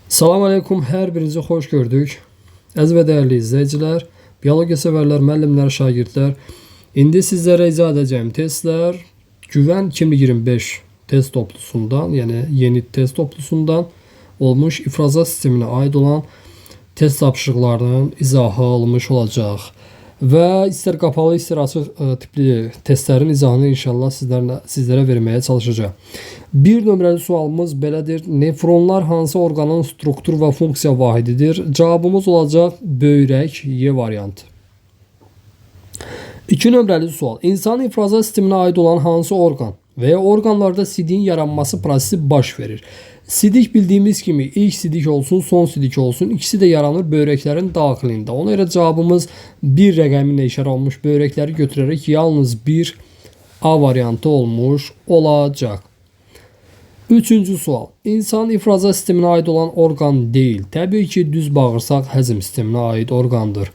Salam aleykum, hər birinizi xoş gördük. Əziz və dəyərli izləyicilər, biologiya sevərlər, müəllimlər, şagirdlər. İndi sizlərə izah edəcəyim testlər Güvən 2025 test toplusundan, yəni yeni test toplusundan olmuş ifrazat sisteminə aid olan test tapşırıqlarının izahı alınmış olacaq. Və istər qapalı, istər açıq tipli testlərin izahını inşallah sizlərə verməyə çalışacağım. Bir nömrəli sualımız belədir. Nefronlar hansı orqanın struktur və funksiya vahididir? Cavabımız olacaq böyrək Y variantı. 2 nömrəli sual. İnsan ifrazat sisteminə aid olan hansı orqan və ya orqanlarda sidiyin yaranması prosesi baş verir? Sidik bildiyimiz kimi ilk sidik olsun, son sidik olsun, ikisi də yaranır böyrəklərin daxilində. Ona görə cavabımız 1 rəqəmi ilə işarə olunmuş böyrəkləri götürərək yalnız bir A variantı olmuş olacaq. Üçüncü sual. İnsan ifrazat sisteminə aid olan orqan deyil. Təbii ki, düz bağırsaq həzm sisteminə aid orqandır.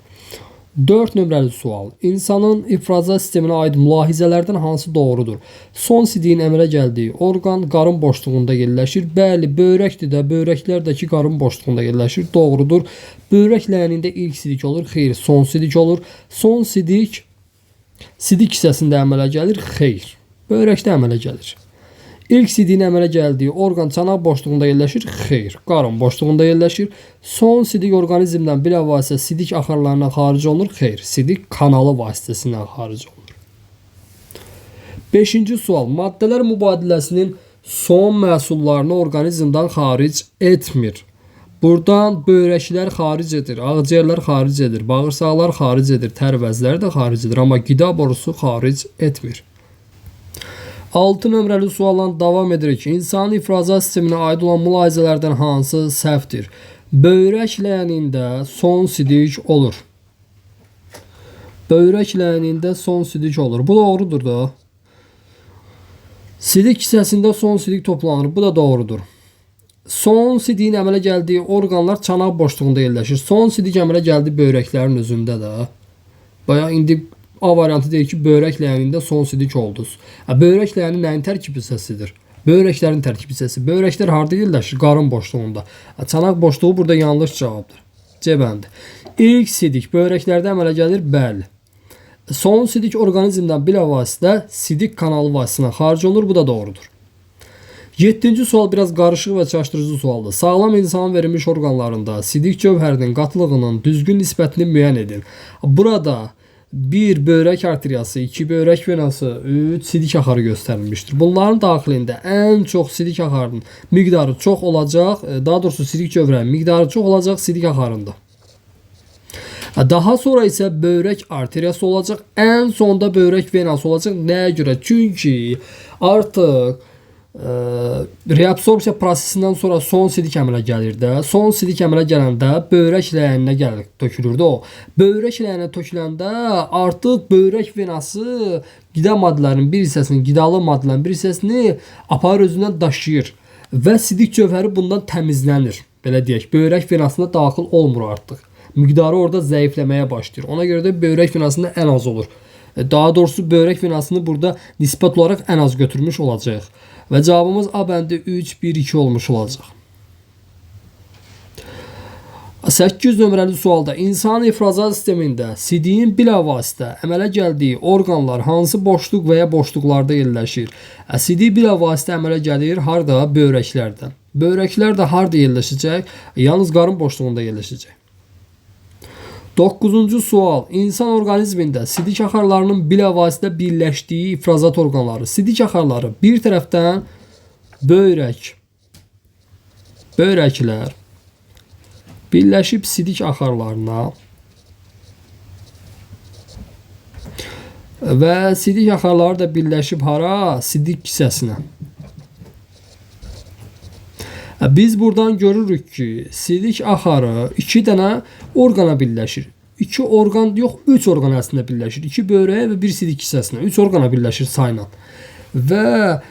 4 nömrəli sual. İnsanın ifrazat sisteminə aid mülahizələrdən hansı doğrudur? Son sidiyin əmələ gəldiyi orqan qarın boşluğunda yerləşir. Bəli, böyrəkdir də, böyrəklərdəki qarın boşluğunda yerləşir. Doğrudur. Böyrək ləyənində ilk sidik olur. Xeyr, son sidik olur. Son sidik hissəsində əmələ gəlir. Xeyr, böyrəkdə əmələ gəlir. İlk sidiyin əmələ gəldiyi orqan çanaq boşluğunda yerləşir. Xeyr, qarın boşluğunda yerləşir. Son sidik orqanizmdən bilavasitə sidik axarlarına xaric olunur. Xeyr, sidik kanalı vasitəsilə xaric olunur. 5-ci sual. Maddələr mübadiləsinin son məhsullarını orqanizmdən xaric etmir. Buradan böyrəklər xaric edir, ağciyərlər xaric edir, bağırsaqlar xaric edir, tərvəzlər də xaric edir, amma qida borusu xaric etmir. 6 nömrəli sualla davam edirik. İnsanın ifrazat sisteminə aid olan mülahizələrdən hansı səhvdir? Böyrək ləyənində son sidik olur. Böyrək ləyənində son sidik olur. Bu doğrudur da. Sidik hissəsində son sidik toplanır. Bu da doğrudur. Son sidiyin əmələ gəldiyi orqanlar çanaq boşluğunda yerləşir. Son sidik əmələ gəldi böyrəklərin özündə də. Bayağı indi A variantı deyir ki, böyrək ləyənində son sidik oldu. Böyrək ləyəni nəyin tərkib hissəsidir? Böyrəklərin tərkib hissəsi. Böyrəklər harda yerləşir? Qarın boşluğunda. Çanaq boşluğu burada yanlış cavabdır. C bəndi. İlk sidik böyrəklərdə əmələ gəlir? Bəli. Son sidik orqanizmdən bilavasitə sidik kanalı vasitəsilə xaric olur. Bu da doğrudur. 7-ci sual biraz qarışıq və çaşdırıcı sualdır. Sağlam insanın verilmiş orqanlarında sidik cövhərinin qatılığının düzgün nisbətini müəyyən edin. Burada 1 böyrək arteriyası, 2 böyrək venası, 3 sidik axarı göstərilmişdir. Bunların daxilində ən çox sidik axarının miqdarı çox olacaq, daha doğrusu sidik cövhərinin miqdarı çox olacaq sidik axarında. Daha sonra isə böyrək arteriyası olacaq, ən sonda böyrək venası olacaq. Nəyə görə? Çünki artıq reabsorpsiya prosesindən sonra son sidik əmələ gəlir də. Son sidik əmələ gələndə böyrək ləyəninə gəlir, tökülürdü o. Böyrək ləyəninə töküləndə artıq böyrək venası qida maddələrinin bir hissəsini, qidalı maddələrin bir hissəsini aparır özündən daşıyır və sidik cövhəri bundan təmizlənir. Belə deyək, böyrək venasına daxil olmur artıq. Miqdarı orada zəifləməyə başlayır. Ona görə də böyrək venasında ən az olur. Daha doğrusu böyrək venasını burada nisbət olaraq ən az götürmüş olacaq. Və cavabımız A bəndi 3, 1, 2 olmuş olacaq. 8 nömrəli sualda insan ifrazat sistemində sidiyin bilavasitə əmələ gəldiyi orqanlar hansı boşluq və ya boşluqlarda yerləşir? Sidik bilavasitə əmələ gəlir harda? Böyrəklərdən. Böyrəklər də harda yerləşəcək? Yalnız qarın boşluğunda yerləşəcək. 9-cu sual. İnsan orqanizmində sidik axarlarının bilavasitə birləşdiyi ifrazat orqanları. Sidik axarları bir tərəfdən böyrəklər birləşib sidik axarlarına və sidik axarları da birləşib hara? Sidik hissəsinə. Biz buradan görürük ki, sidik axarı 2 dənə orqana birləşir. 2 orqan yox, 3 orqan əslində birləşir. 2 böyrəyə və 1 sidik hissəsinə. 3 orqana birləşir sayla. Və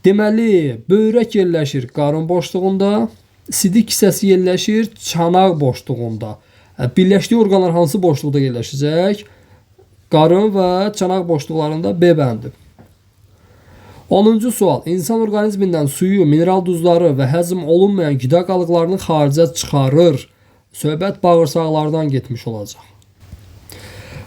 deməli, böyrək yerləşir qarın boşluğunda, sidik hissəsi yerləşir çanaq boşluğunda. Birləşdiyi orqanlar hansı boşluqda yerləşəcək? Qarın və çanaq boşluqlarında B bəndi. 10-cu sual. İnsan orqanizmindən suyu, mineral duzları və həzm olunmayan qida qalıqlarını xaricə çıxarır. Söhbət bağırsaqlardan getmiş olacaq.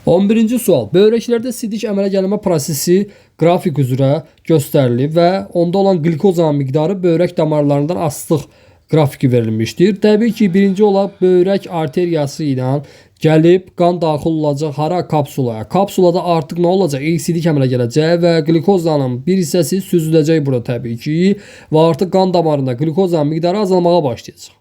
11-ci sual. Böyrəklərdə sidik əmələ gəlmə prosesi qrafik üzrə göstərilib və onda olan qlikozanın miqdarı böyrək damarlarından asılılıq qrafiki verilmişdir. Təbii ki, birinci olaraq böyrək arteriyası ilə gəlib qan daxil olacaq hara? Kapsulaya. Kapsulada artıq nə olacaq? İlk sidik əmələ gələcək və qlikozanın bir hissəsi süzüləcək burada təbii ki və artıq qan damarında qlikozanın miqdarı azalmağa başlayacaq.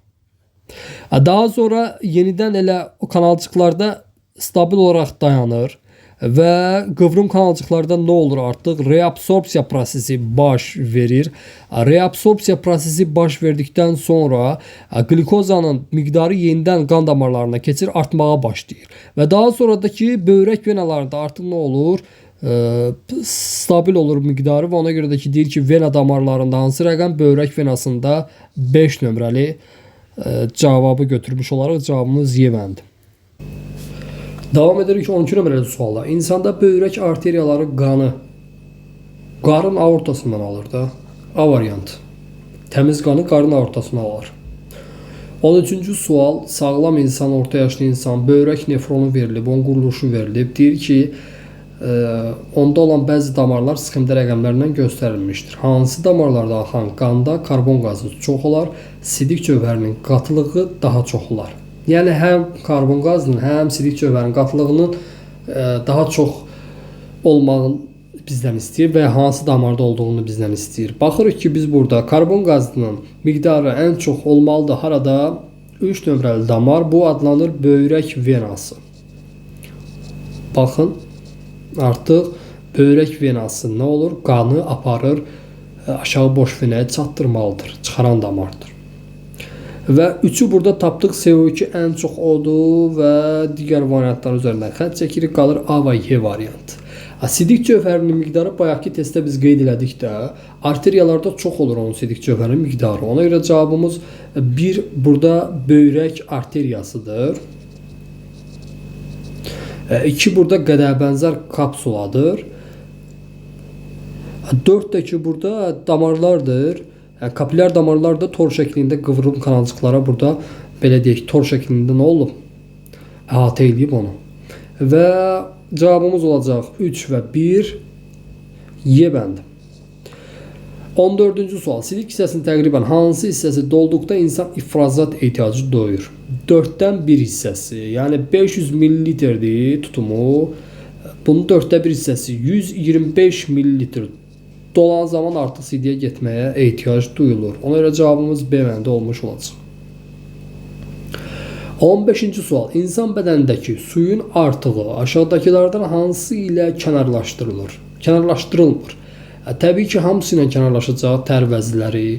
Daha sonra yenidən elə o kanalcıqlarda stabil olaraq dayanır və qıvrım kanalcıqlarda nə olur artıq? Reabsorpsiya prosesi baş verir. Reabsorpsiya prosesi baş verdikdən sonra glikozanın miqdarı yenidən qan damarlarına keçir, artmağa başlayır. Və daha sonradakı böyrək venalarında artıq nə olur? Stabil olur miqdarı və ona görə də ki, deyir ki, vena damarlarında hansı rəqəm? Böyrək venasında 5 nömrəli cavabı götürmüş olaraq cavabımız Y-bəndir. Davam edirik 12 nömrəli sualla. İnsanda böyrək arteriyaları qanı qarın aortasından alır da. A variantı. Təmiz qanı qarın aortasından alır. 13-cü sual. Sağlam insan, orta yaşlı insan böyrək nefronu verilib, onun quruluşu verilib. Deyir ki, onda olan bəzi damarlar sıxıntı rəqəmlərlə göstərilmişdir. Hansı damarlarda axan qanda karbon qazı çox olar, sidik cövhərinin qatılığı daha çox olar. Yəni həm karbon qazının, həm sidik cövhərinin qatılığının daha çox olmağını bizdən istəyir və hansı damarda olduğunu bizdən istəyir. Baxırıq ki, biz burada karbon qazının miqdarı ən çox olmalıdır. Harada? 3 nömrəli damar. Bu adlanır böyrək venası. Baxın, artıq böyrək venası nə olur? Qanı aparır, aşağı boş venaya çatdırmalıdır. Çıxaran damardır. Və 3'ü burada tapdıq. CO2 ən çox odur və digər variantlar üzərindən xətt çəkirik. Qalır A və Y variantı. Sidik cövhərinin miqdarı bayaqki testdə biz qeyd elədik də, arteriyalarda çox olur onun sidik cövhərinin miqdarı. Ona görə cavabımız 1 burada böyrək arteriyasıdır. 2 burada qədərbənzər kapsuladır. 4 də ki burada damarlardır. Yəni, kapilyar damarlar da tor şəklində qıvrım kanalcıqlara burada belə deyək, tor şəklində nə olub? Əhatə edib onu. Və cavabımız olacaq 3 və 1 Y bəndi. 14-cü sual. Sidik hissəsinin təqribən hansı hissəsi dolduqda insan ifrazat ehtiyacı duyur? 4-dən 1 hissəsi, yəni 500 ml-dir tutumu. Bunun 4-də 1 hissəsi 125 ml dolan zaman artıq sidiyə getməyə ehtiyac duyulur. Ona görə cavabımız B bəndi olmuş olacaq. 15-ci sual. İnsan bədənindəki suyun artığı aşağıdakılardan hansı ilə kənarlaşdırılır? Kənarlaşdırılmır. Təbii ki, hamısı ilə kənarlaşacaq. Tərvəzləri,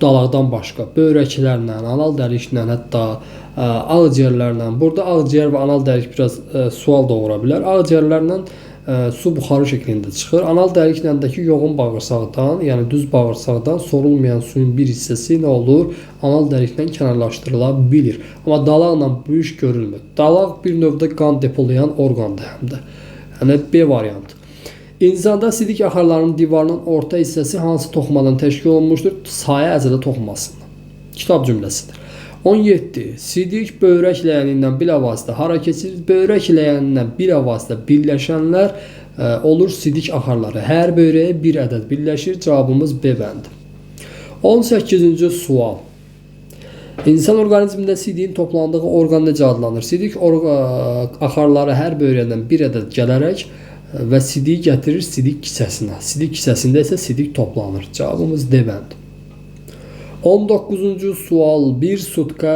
dalaqdan başqa, böyrəklərlə, anal dəriklə, hətta ağciyərlərlə. Burada ağciyər və anal dərik biraz sual doğura bilər. Ağciyərlərlə su buxarı şəklində çıxır. Anal dərikləndəki yoğun bağırsaqdan, yəni düz bağırsaqdan sorulmayan suyun bir hissəsi nə olur? Anal dəriklə kənarlaşdırıla bilir. Amma dalaqla bu iş görülmür. Dalaq bir növdə qan depolayan orqandır həm də. Yəni B variantı. İnsanda sidik axarlarının divarının orta hissəsi hansı toxumadan təşkil olunmuşdur? Sayə əzələ toxumasından. Kitab cümləsidir. 17. Sidik böyrək ləyənindən bilavasitə hara keçir? Böyrək ləyənindən bilavasitə birləşənlər olur sidik axarları. Hər böyrəyə bir ədəd birləşir. Cavabımız B bəndi. 18-ci sual. İnsan orqanizmində sidiyin toplandığı orqan necə adlanır? Sidik axarları hər böyrədən bir ədəd gələrək və sidiyi gətirir sidik kisəsinə. Sidik kisəsində isə sidik toplanır. Cavabımız D bəndi. 19-cu sual. Bir sutka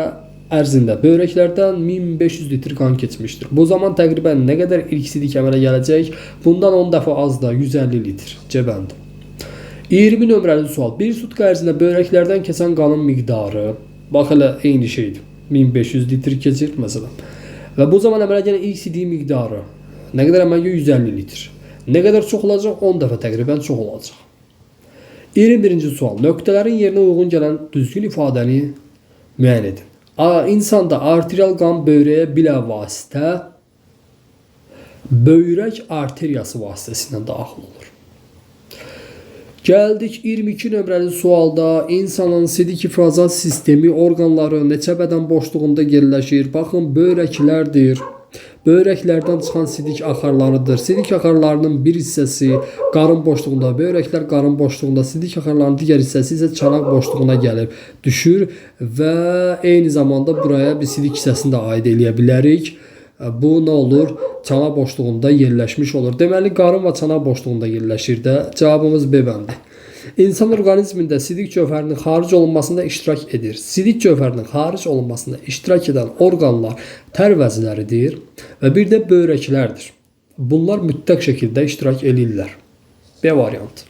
ərzində böyrəklərdən 1500 litr qan keçmişdir. Bu zaman təqribən nə qədər ilk sidik əmələ gələcək? Bundan 10 dəfə az da 150 litr. C bəndi. 20 nömrəli sual. Bir sutka ərzində böyrəklərdən keçən qanın miqdarı, bax elə eyni şeydir. 1500 litr keçir məsələn. Və bu zaman əmələ gələn ilk sidik miqdarı nə qədər əmələ gəlir? 150 litr. Nə qədər çox olacaq? 10 dəfə təqribən çox olacaq. 21-ci sual. Nöqtələrin yerinə uyğun gələn düzgün ifadəni müəyyən edin. İnsanda arterial qan böyrəyə bilavasitə böyrək arteriyası vasitəsilə daxil olur. Gəldik 22 nömrəli sualda. İnsanın sidik ifrazat sistemi orqanları neçə bədən boşluğunda yerləşir? Baxın, böyrəklərdir. Böyrəklərdən çıxan sidik axarlarıdır. Sidik axarlarının bir hissəsi qarın boşluğunda, böyrəklər qarın boşluğunda, sidik axarlarının digər hissəsi isə çanaq boşluğuna gəlib, düşür və eyni zamanda buraya bir sidik hissəsini də aid eləyə bilərik. Bu nə olur? Çanaq boşluğunda yerləşmiş olur. Deməli, qarın və çanaq boşluğunda yerləşir də. Cavabımız B bəndi. İnsan orqanizmində sidik cövhərinin xaric olunmasında iştirak edir. Sidik cövhərinin xaric olunmasında iştirak edən orqanlar tərvəzləridir və bir də böyrəklərdir. Bunlar mütləq şəkildə iştirak edirlər. B variantı.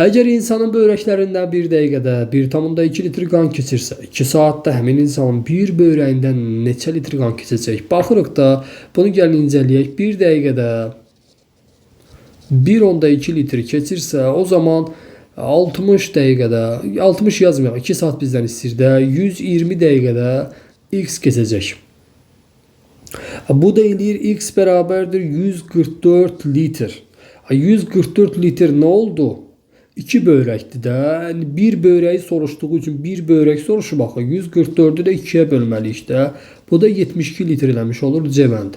Əgər insanın böyrəklərindən bir dəqiqədə 1,2 litr qan keçirsə, 2 saatda həmin insanın bir böyrəyindən neçə litr qan keçəcək? Baxırıq da, bunu gəlin incələyək. Bir dəqiqədə 1,2 litr keçirsə, o zaman 60 dəqiqədə, 60 yazmayaq, 2 saat bizdən istəyir də, 120 dəqiqədə x keçəcək. Bu da eləyir x bərabərdir 144 litr. 144 litr nə oldu? 2 böyrəkdir də. Bir böyrəyi soruşduğu üçün bir böyrək soruşu baxın. 144'ü də 2'yə bölməliyik də. Bu da 72 litr eləmiş olur C bəndi.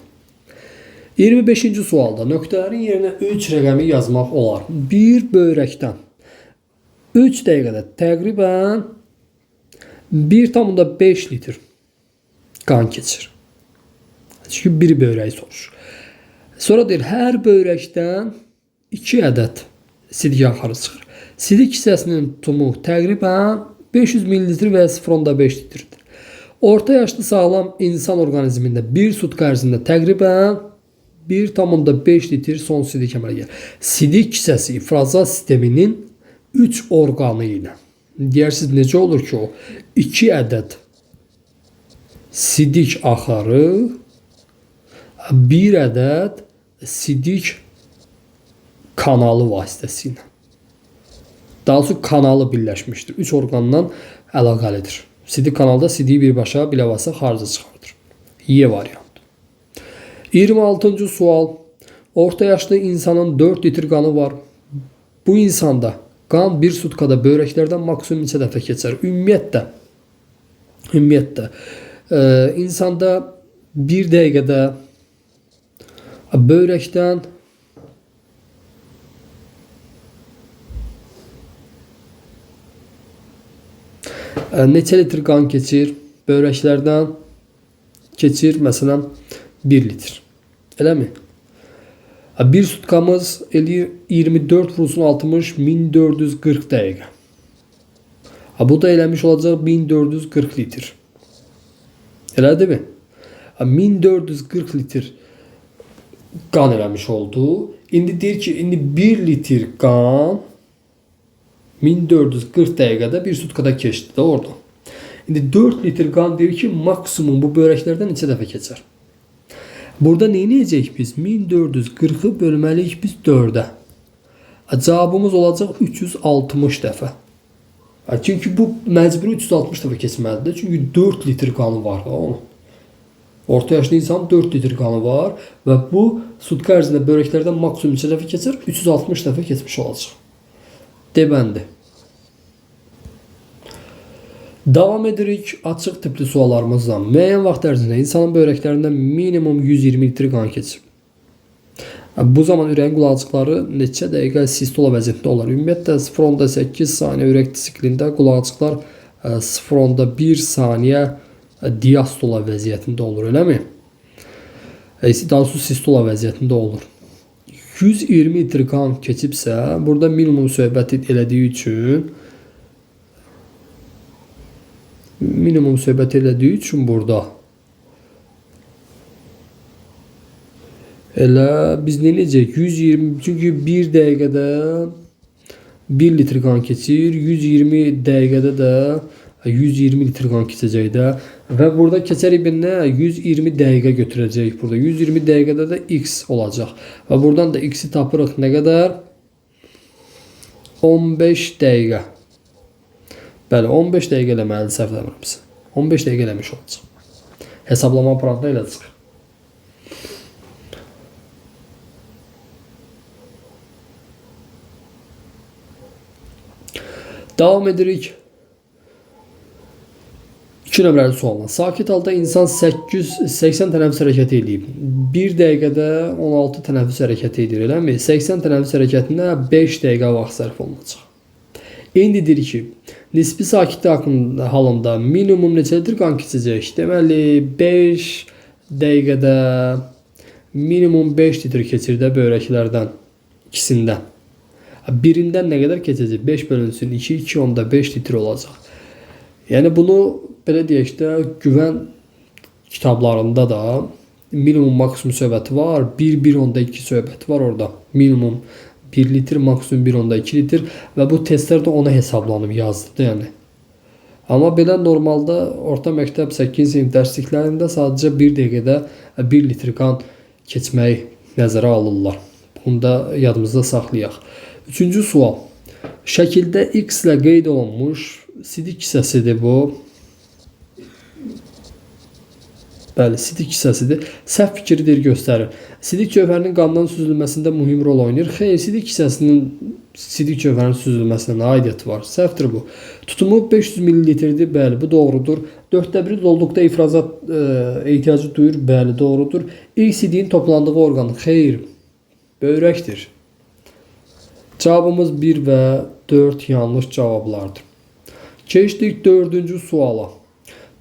25-ci sualda nöqtələrin yerinə 3 rəqəmi yazmaq olar. Bir böyrəkdən 3 dəqiqədə təqribən 1,5 litr qan keçir. Çünki bir böyrəyi soruşur. Sonra deyir, hər böyrəkdən 2 ədəd sidik axarı çıxır. Sidik hissəsinin tumu təqribən 500 ml və 0,5 litrdir. Orta yaşlı sağlam insan orqanizmində bir sutka ərzində təqribən 1,5 litr son sidik əmələ gəlir. Sidik hissəsi ifrazat sisteminin 3 orqanı ilə. Deyirsiniz, necə olur ki o? 2 ədəd sidik axarı, 1 ədəd sidik kanalı vasitəsilə. Daha doğrusu kanalı birləşmişdir. 3 orqandan əlaqəlidir. Sidik kanalda sidiyi birbaşa biləvasitə xarica çıxardır. Y variantı. 26-cı sual. Orta yaşlı insanın 4 litr qanı var. Bu insanda qan bir sutkada böyrəklərdən maksimum neçə dəfə keçər? Ümumiyyətlə insanda bir dəqiqədə böyrəkdən neçə litr qan keçir? Böyrəklərdən keçir məsələn 1 litr. Eləmi? Bir sutkamız eləyir 24 vurulsun 60 1440 dəqiqə. Bu da eləmiş olacaq 1440 litr. Elədir mi? 1440 litr qan eləmiş oldu. İndi deyir ki, indi 1 litr qan 1440 dəqiqədə bir sutkada keçdi də orada. İndi 4 litr qan deyir ki, maksimum bu böyrəklərdən neçə dəfə keçər? Burada nə edəcəyik biz? 1440'ı bölməliyik biz 4'ə. Cavabımız olacaq 360 dəfə. Çünki bu məcburi 360 dəfə keçməlidir. Çünki 4 litr qanı var onun. Orta yaşlı insan 4 litr qanı var və bu sutka ərzində böyrəklərdən maksimum neçə dəfə keçər? 360 dəfə keçmiş olacaq. D bəndi. Davam edirik açıq tipli suallarımızla. Müəyyən vaxt ərzində insanın böyrəklərindən minimum 120 litr qan keçir. Bu zaman ürəyin qulaqcıqları neçə dəqiqə sistola vəziyyətində olur? Ümumiyyətlə 0,8 saniyə ürək siklində qulaqcıqlar 0,1 saniyə diastola vəziyyətində olur, eləmi? Daha doğrusu sistola vəziyyətində olur. 120 litr qan keçibsə, burada minimum söhbət elədiyi üçün burada elə biz nə edəcəyik? 120, çünki 1 dəqiqədə 1 litr qan keçir, 120 dəqiqədə də 120 litr qan keçəcək də və burada keçərik bir nə? 120 dəqiqə götürəcəyik burada. 120 dəqiqədə də x olacaq və buradan da x-i tapırıq nə qədər? 15 dəqiqə. Bəli, 15 dəqiqə eləməlidir, səhv eləmirəmsə. 15 dəqiqə eləmiş olacaq. Hesablama aparatda elə çıxır. Davam edirik. 2 nömrəli sualla. Sakit halda insan 80 tənəffüs hərəkəti edib. 1 dəqiqədə 16 tənəffüs hərəkəti edir, eləmi? 80 tənəffüs hərəkətinə 5 dəqiqə vaxt sərf olunacaq. İndi deyir ki, nisbi sakitlik halında minimum neçədir qan keçəcək? Deməli 5 dəqiqədə minimum 5 litr keçir də böbrəklərdən ikisindən. Birindən nə qədər keçəcək? 5 bölünsün 2, 2 onda 5 litr olacaq. Yəni bunu belə deyək də güvən kitablarında da minimum maksimum söhbəti var. 1,2 söhbəti var orada. Minimum 1 litr, maksimum 1,2 litr və bu testlər də ona hesablanıb yazıldı yəni. Amma belə normalda orta məktəb 8 sinif dərsliklərində sadəcə 1 dəqiqədə 1 litr qan keçməyi nəzərə alırlar. Bunu da yadımızda saxlayaq. 3-cü sual. Şəkildə X ilə qeyd olunmuş sidik hissəsidir bu. Bəli, sidik hissəsidir. Səhv fikridir göstərir. Sidik cövhərinin qandan süzülməsində mühüm rol oynayır. Xeyr, sidik hissəsinin sidik cövhərinin süzülməsinə nə aidiyyəti var? Səhvdir bu. Tutumu 500 ml-dir. Bəli, bu doğrudur. 1/4 dolduqda ifrazat ehtiyacı duyur. Bəli, doğrudur. İlk sidiyin toplandığı orqan. Xeyr, böyrəkdir. Cavabımız 1 və 4 yanlış cavablardır. Keçdik 4-cü suala.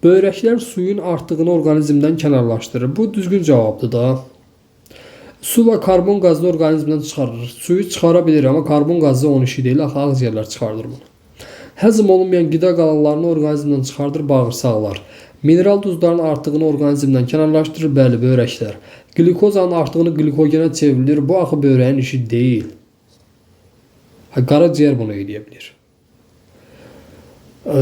Böyrəklər suyun artığını orqanizmdən kənarlaşdırır. Bu düzgün cavabdır da. Su və karbon qazını orqanizmdən çıxarır. Suyu çıxara bilir, amma karbon qazı onun işi deyil. Axı ağciyərlər çıxardır bunu. Həzm olunmayan qida qalanlarını orqanizmdən çıxardır bağırsaqlar. Mineral duzların artığını orqanizmdən kənarlaşdırır. Bəli, böyrəklər. Glikozanın artığını glikogenə çevrilir. Bu axı böyrəyin işi deyil. Qaraciyər bunu edə bilir.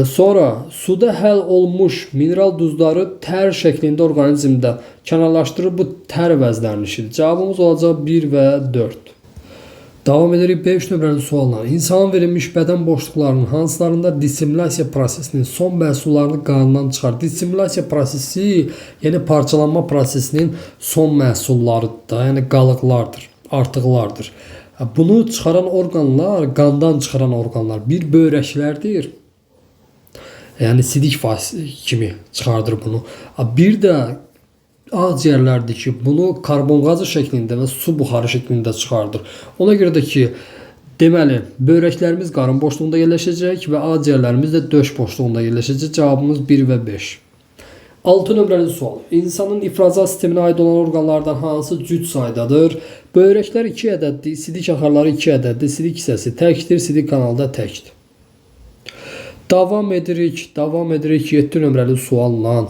Sonra suda həll olmuş mineral duzları tər şəklində orqanizmdə kənarlaşdırır. Bu tər vəzlərinin işidir. Cavabımız olacaq 1 və 4. Davam edirik 5 nömrəli sualla. İnsanın verilmiş bədən boşluqlarının hansılarında dissimlyasiya prosesinin son məhsullarını qanından çıxar? Dissimlyasiya prosesi, yəni parçalanma prosesinin son məhsullarıdır, yəni qalıqlardır, artıqlardır. Bunu çıxaran orqanlar, qandan çıxaran orqanlar bir böyrəklərdir. Yəni sidik kimi çıxardır bunu. Bir də ağciyərlərdir ki, bunu karbon qazı şəklində və su buxarı şəklində çıxardır. Ona görə də ki, deməli, böyrəklərimiz qarın boşluğunda yerləşəcək və ağciyərlərimiz də döş boşluğunda yerləşəcək. Cavabımız 1 və 5. 6 nömrəli sual. İnsanın ifrazat sisteminə aid olan orqanlardan hansı cüt saydadır? Böyrəklər 2 ədəddir, sidik axarları 2 ədəddir, sidik hissəsi təkdir, sidik kanalda təkdir. Davam edirik 7 nömrəli sualla.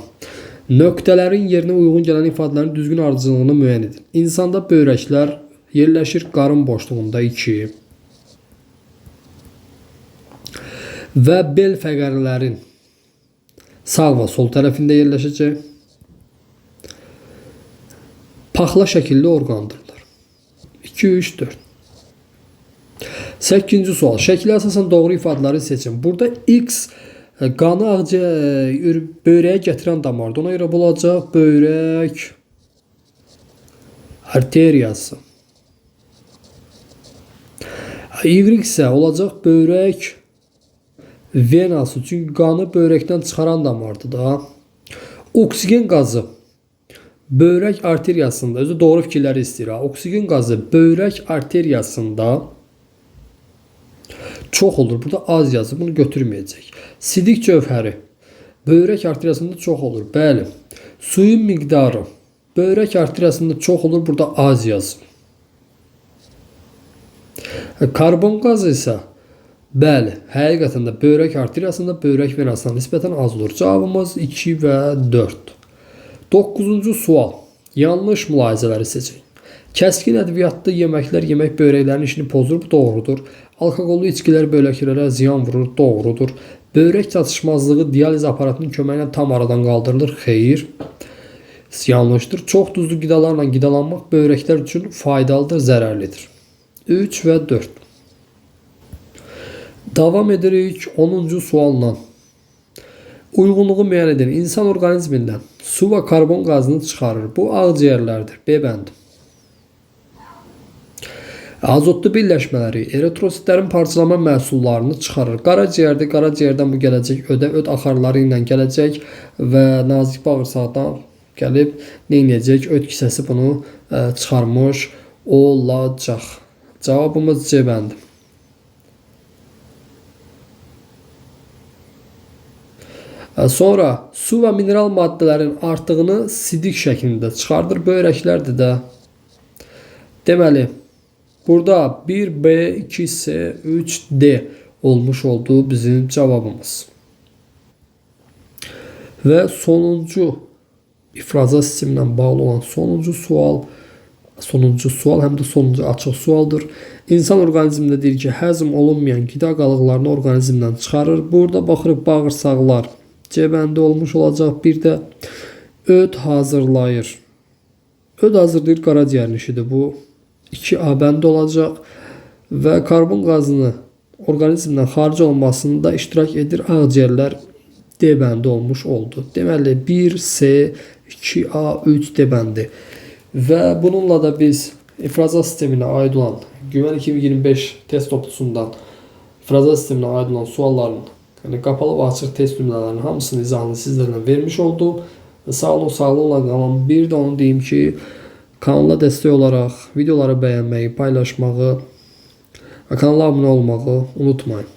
Nöqtələrin yerinə uyğun gələn ifadələrin düzgün ardıcıllığını müəyyən edin. İnsanda böyrəklər yerləşir qarın boşluğunda 2 və bel fəqərələrin sağ və sol tərəfində yerləşəcək. Paxla şəkilli orqandırlar. 2, 3, 4. 8-ci sual. Şəklə əsasən doğru ifadələri seçin. Burada X qanı böyrəyə gətirən damardır. Ona görə olacaq böyrək arteriyası. Y isə olacaq böyrək venası. Çünki qanı böyrəkdən çıxaran damardır da. Oksigen qazı böyrək arteriyasında, özü doğru fikirləri istəyir. Oksigen qazı böyrək arteriyasında çox olur. Burada az yazıb, bunu götürməyəcək. Sidik cövhəri böyrək arteriyasında çox olur. Bəli. Suyun miqdarı böyrək arteriyasında çox olur. Burada az yazıb. Karbon qazı isə bəli, həqiqətən də böyrək arteriyasında böyrək venasına nisbətən az olur. Cavabımız 2 və 4. 9-cu sual. Yanlış mülahizələri seçin. Kəskin ədviyyatlı yeməklər yemək böyrəklərin işini pozur. Bu doğrudur. Alkoqollu içkilər böyrəklərə ziyan vurur. Doğrudur. Böyrək çatışmazlığı dializ aparatının köməyi ilə tam aradan qaldırılır. Xeyr. Yanlışdır. Çox duzlu qidalarla qidalanmaq böyrəklər üçün faydalıdır, zərərlidir. 3 və 4. Davam edirik 10-cu sualla. Uyğunluğu müəyyən edin. İnsan orqanizmindən su və karbon qazını çıxarır. Bu ağciyərlərdir. B bəndi. Azotlu birləşmələri eritrositlərin parçalama məhsullarını çıxarır. Qaraciyərdə, qaraciyərdən bu gələcək öd axarları ilə gələcək və nazik bağırsaqdan gəlib nə edəcək? Öd kisəsi bunu çıxarmış olacaq. Cavabımız C bəndi. Sonra su və mineral maddələrin artığını sidik şəklində çıxardır. Böyrəklərdir də. Deməli, burada 1B, 2C, 3D olmuş oldu bizim cavabımız. Və sonuncu ifraza sisteminə bağlı olan sonuncu sual həm də sonuncu açıq sualdır. İnsan orqanizmində deyir ki, həzm olunmayan qida qalıqlarını orqanizmdən çıxarır. Burada baxırıq bağırsaqlar C bəndi olmuş olacaq. Bir də öd hazırlayır. Öd hazırlayır qaraciyərin işidir bu. 2A bəndi olacaq və karbon qazını orqanizmdən xaric olmasında iştirak edir ağciyərlər D bəndi olmuş oldu. Deməli 1C, 2A, 3D bəndi. Və bununla da biz ifraza sisteminə aid olan Güvən 2025 test toplusundan ifraza sisteminə aid olan sualların, yəni qapalı və açıq test nümunələrinin hamısını izahını sizlərlə vermiş oldum. Sağ olun, sağlıqla qalın. Bir də onu deyim ki, kanala dəstək olaraq videoları bəyənməyi, paylaşmağı və kanala abunə olmağı unutmayın.